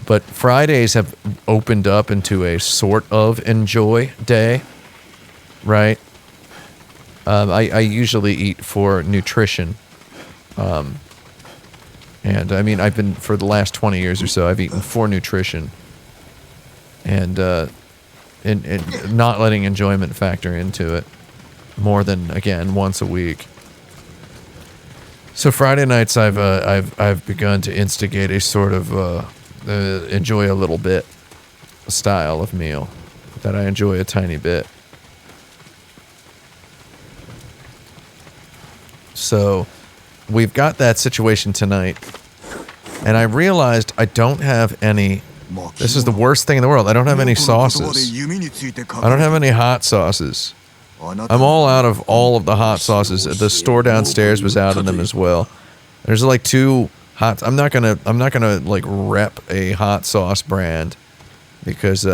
but Fridays have opened up into a sort of enjoy day, right? I usually eat for nutrition, and I mean, I've been, for the last 20 years or so, I've eaten for nutrition, and not letting enjoyment factor into it more than, again, once a week. So Friday nights, I've begun to instigate a sort of enjoy a little bit style of meal that I enjoy a tiny bit. So we've got that situation tonight, and I realized I don't have any. This is the worst thing in the world. I don't have any sauces. I don't have any hot sauces. I'm all out of all of the hot sauces. The store downstairs was out of them as well. There's like 2 hot. I'm not gonna like rep a hot sauce brand because you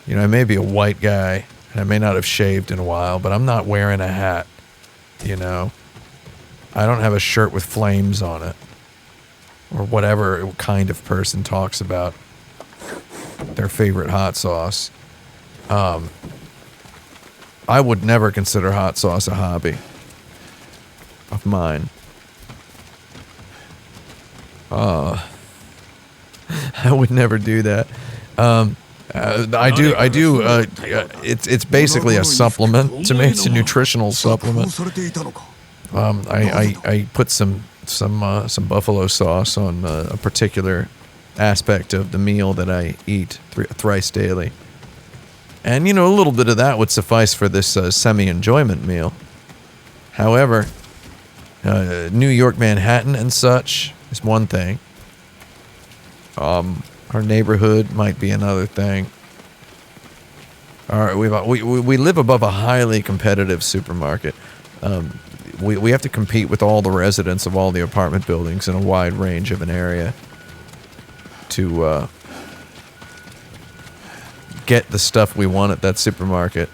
know, I may be a white guy and I may not have shaved in a while, but I'm not wearing a hat. You know, I don't have a shirt with flames on it, or whatever kind of person talks about their favorite hot sauce. I would never consider hot sauce a hobby of mine. I would never do that. I do. It's basically a supplement to me. It's a nutritional supplement. I put some buffalo sauce on a particular aspect of the meal that I eat thrice daily. And, you know, a little bit of that would suffice for this semi-enjoyment meal. However, New York, Manhattan and such is one thing. Our neighborhood might be another thing. All right, we live above a highly competitive supermarket. We have to compete with all the residents of all the apartment buildings in a wide range of an area to get the stuff we want at that supermarket.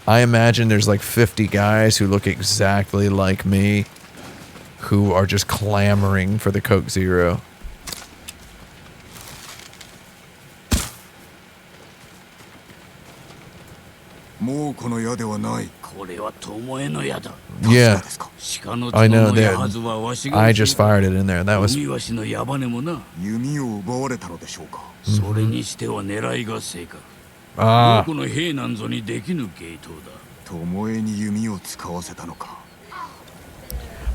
I imagine there's like 50 guys who look exactly like me who are just clamoring for the Coke Zero. Yeah, I know that. I just fired it in there. That was. Ah.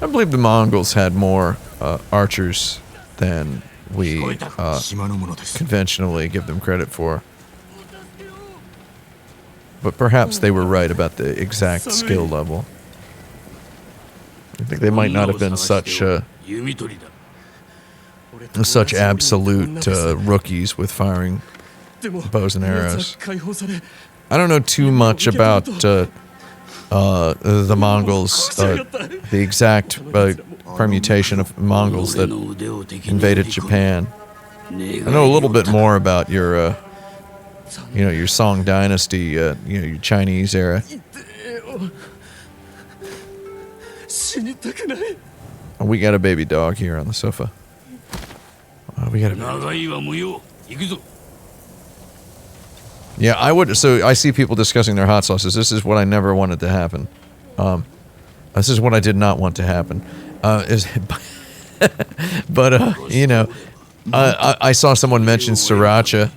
I believe the Mongols had more archers than we conventionally give them credit for. But perhaps they were right about the exact skill level. I think they might not have been such such absolute rookies with firing bows and arrows. I don't know too much about the Mongols, the exact permutation of Mongols that invaded Japan. I know a little bit more about your, your Song Dynasty, your Chinese era. Oh, we got a baby dog here on the sofa. We got a baby. Yeah, I would. So I see people discussing their hot sauces. This is what I never wanted to happen. This is what I did not want to happen. I saw someone mention sriracha.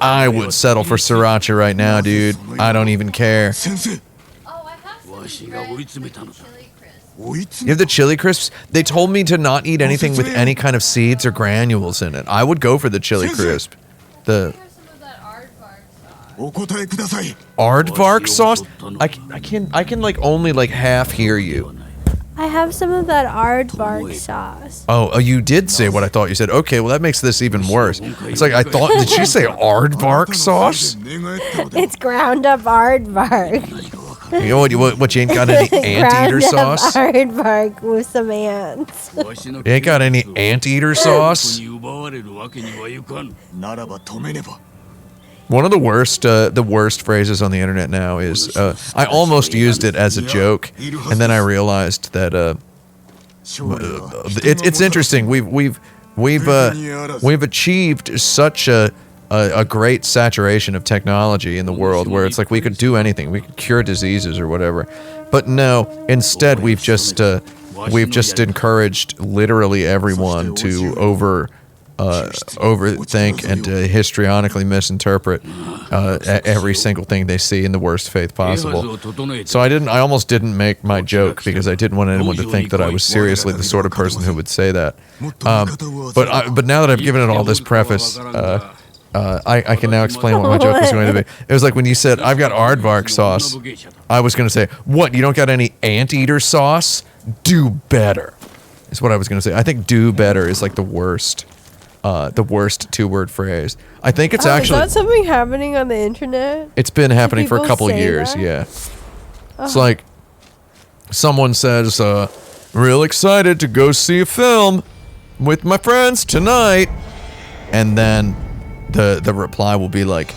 I would settle for sriracha right now, dude. I don't even care. 先生 Oh, I have some red chili crisp. 追い詰 You have the chili crisps? They told me to not eat anything with any kind of seeds or granules in it. I would go for the chili crisp. The I have some of that aardvark sauce. お答えください aardvark sauce? I can like only like half hear you. I have some of that aardvark sauce. Oh, you did say what I thought you said. Okay, well that makes this even worse. It's like I thought. Did she say aardvark sauce? 寝返ったので It's ground up aardvark. You know what? You ain't got any anteater Ground up sauce? aardvark with some ants. You ain't got any anteater sauce? ならば止めねば One of the worst phrases on the internet now is I almost used it as a joke, and then I realized that 勝利は it's interesting. We've achieved such a great saturation of technology in the world where it's like we could do anything, we could cure diseases or whatever. But no, instead we've just encouraged literally everyone to overthink and to histrionically misinterpret every single thing they see in the worst faith possible. So I almost didn't make my joke because I didn't want anyone to think that I was seriously the sort of person who would say that. But now that I've given it all this preface, I can now explain what my joke was going to be. It was like when you said, I've got aardvark sauce, I was going to say, what, you don't got any anteater sauce? Do better, is what I was going to say. I think do better is like the worst two-word phrase. I think it's actually... Is that something happening on the internet? It's been happening for a people couple say years, that? yeah. It's like someone says, real excited to go see a film with my friends tonight. And then the reply will be like,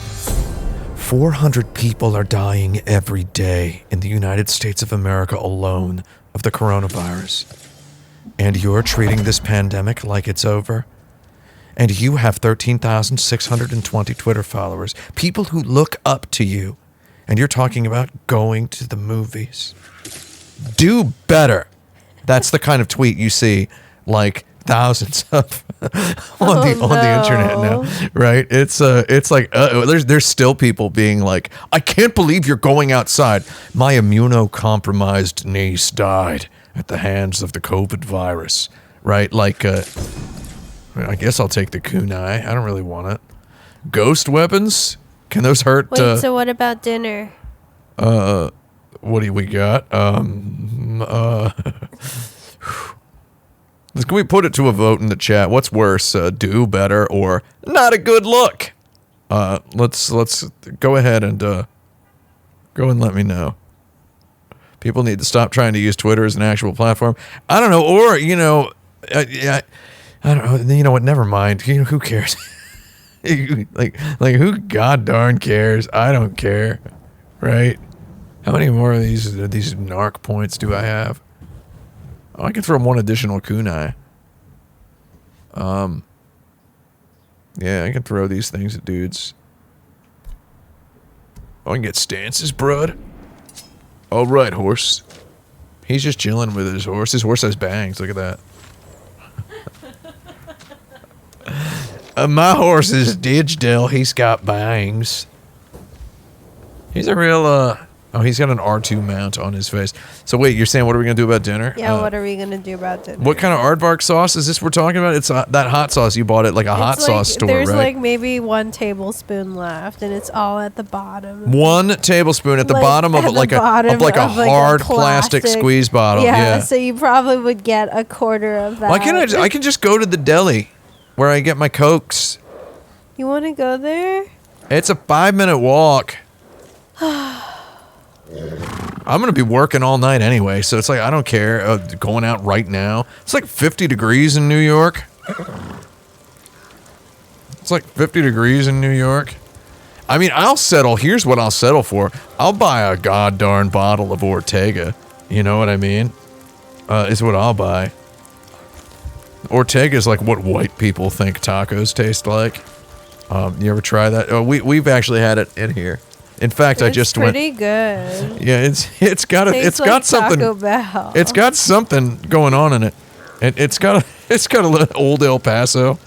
400 people are dying every day in the United States of America alone of the coronavirus. And you're treating this pandemic like it's over? And you have 13,620 Twitter followers, people who look up to you, and you're talking about going to the movies. Do better. That's the kind of tweet you see like thousands of on the internet now, right? It's like there's still people being like, I can't believe you're going outside. My immunocompromised niece died at the hands of the COVID virus, right? Like I guess I'll take the kunai. I don't really want it. Ghost weapons? Can those hurt? Wait, so what about dinner? What do we got? Can we put it to a vote in the chat? What's worse, do better or not a good look? Let's go ahead and go and let me know. People need to stop trying to use Twitter as an actual platform. I don't know, or I don't know. You know what? Never mind. You know, who cares? like who god darn cares? I don't care. Right? How many more of these narc points do I have? Oh, I can throw one additional kunai. Yeah, I can throw these things at dudes. Oh, I can get stances, brud. All right, horse. He's just chilling with his horse. His horse has bangs. Look at that. My horse is digital. He's got bangs. He's a real, he's got an R2 mount on his face. So wait, you're saying what are we going to do about dinner? Yeah, what are we going to do about dinner? What kind of aardvark sauce is this we're talking about? It's that hot sauce you bought at like a hot sauce store, there's right? like maybe 1 tablespoon left, and it's all at the bottom. 1 tablespoon at the Like, bottom of at like the a bottom like a of, like, a hard plastic squeeze bottle. Yeah, Yeah. so you probably would get a quarter of that. Why can't I can just go to the deli where I get my Cokes. You want to go there? It's a 5-minute walk. I'm going to be working all night anyway, so it's like, I don't care. Going out right now. It's like 50 degrees in New York. It's like 50 degrees in New York. I mean, I'll settle. Here's what I'll settle for. I'll buy a goddarn bottle of Ortega. You know what I mean? Is what I'll buy. Ortega is like what white people think tacos taste like. You ever try that? Oh, we've actually had it in here. In fact, I just went. Pretty good. Yeah, it's got Like something. Taco Bell. It's got something going on in it. It's got a little old El Paso.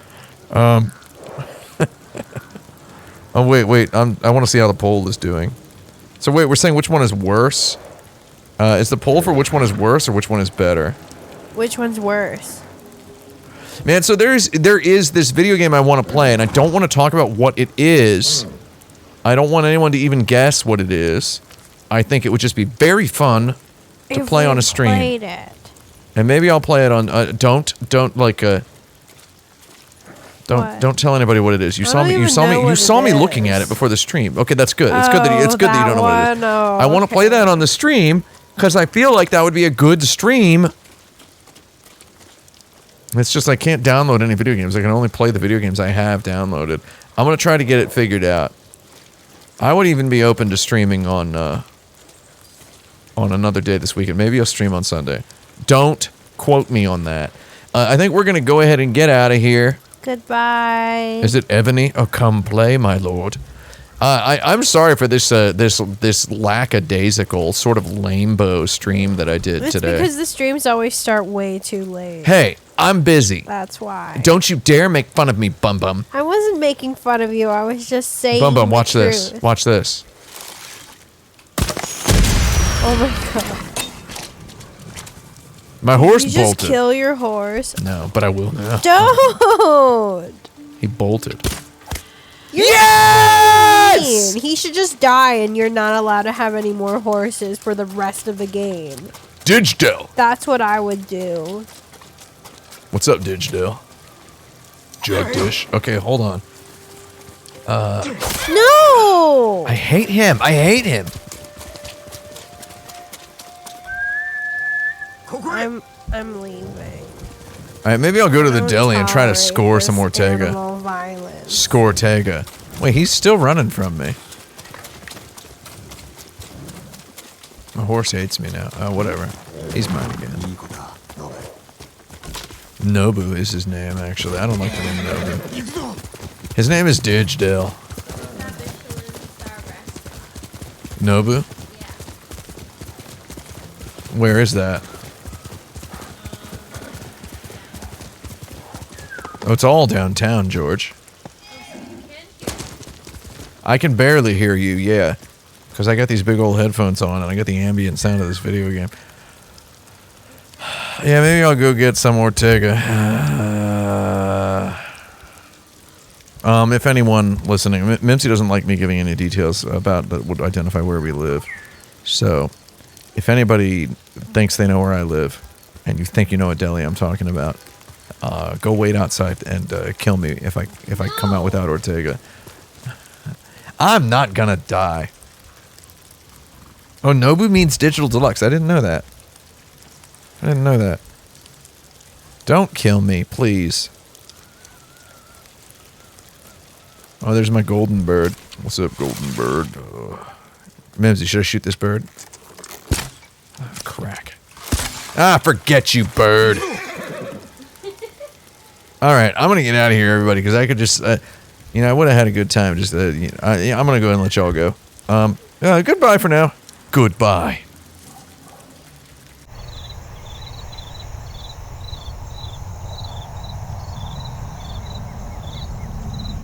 Oh wait. I want to see how the poll is doing. So wait, we're saying which one is worse? Is the poll for which one is worse or which one is better? Which one's worse? Man, so there is this video game I want to play, and I don't want to talk about what it is. I don't want anyone to even guess what it is. I think it would just be very fun to If play we on a stream. played it. And maybe I'll play it on. Don't What? tell anybody what it is. You I saw don't me. You even saw know me. You what saw it me looking is. at it before the stream. Okay, that's good. It's good that you that don't know what it is. one. Oh, I want to play okay. that on the stream because I feel like that would be a good stream. It's just I can't download any video games. I can only play the video games I have downloaded. I'm gonna try to get it figured out. I would even be open to streaming on another day this weekend. Maybe I'll stream on Sunday. Don't quote me on that. I think we're gonna go ahead and get out of here. Goodbye. Is it Ebony? Oh, come play, my lord. I'm sorry for this lackadaisical sort of lamebo stream that I did It's today. because the streams always start way too late. Hey, I'm busy. That's why. Don't you dare make fun of me, Bum Bum. I wasn't making fun of you. I was just saying. Bum Bum, the watch this. truth. Watch this. Oh my god. My horse You just bolted. kill your horse. No, but I will now. Don't. He bolted. You're Yes! mean. He should just die, and you're not allowed to have any more horses for the rest of the game. Digital. That's what I would do. What's up, Digital? Jugdish. Okay, hold on. No. I hate him. I hate him. I'm leaving. All right, maybe I'll go to the I don't deli and try to tolerate score some this Ortega. animal violence. Score Ortega. Wait, he's still running from me. My horse hates me now. Oh, whatever. He's mine again. Nobu is his name, actually. I don't like the name Nobu. His name is Digital. Nobu? Where is that? Oh, it's all downtown, George. I can barely hear you, yeah. Because I got these big old headphones on and I got the ambient sound of this video game. Yeah, maybe I'll go get some Ortega. If anyone listening, Mimsy doesn't like me giving any details about that would identify where we live. So, if anybody thinks they know where I live, and you think you know what deli I'm talking about, go wait outside and kill me if I come out without Ortega. I'm not gonna die. Oh, Nobu means Digital Deluxe. I didn't know that. I didn't know that. Don't kill me, please. Oh, there's my golden bird. What's up, golden bird? Mimsy, should I shoot this bird? Oh, crack. Ah, forget you, bird. All right, I'm gonna get out of here, everybody, because I could just, I would have had a good time. Just, I'm gonna go and let y'all go. Goodbye for now. Goodbye.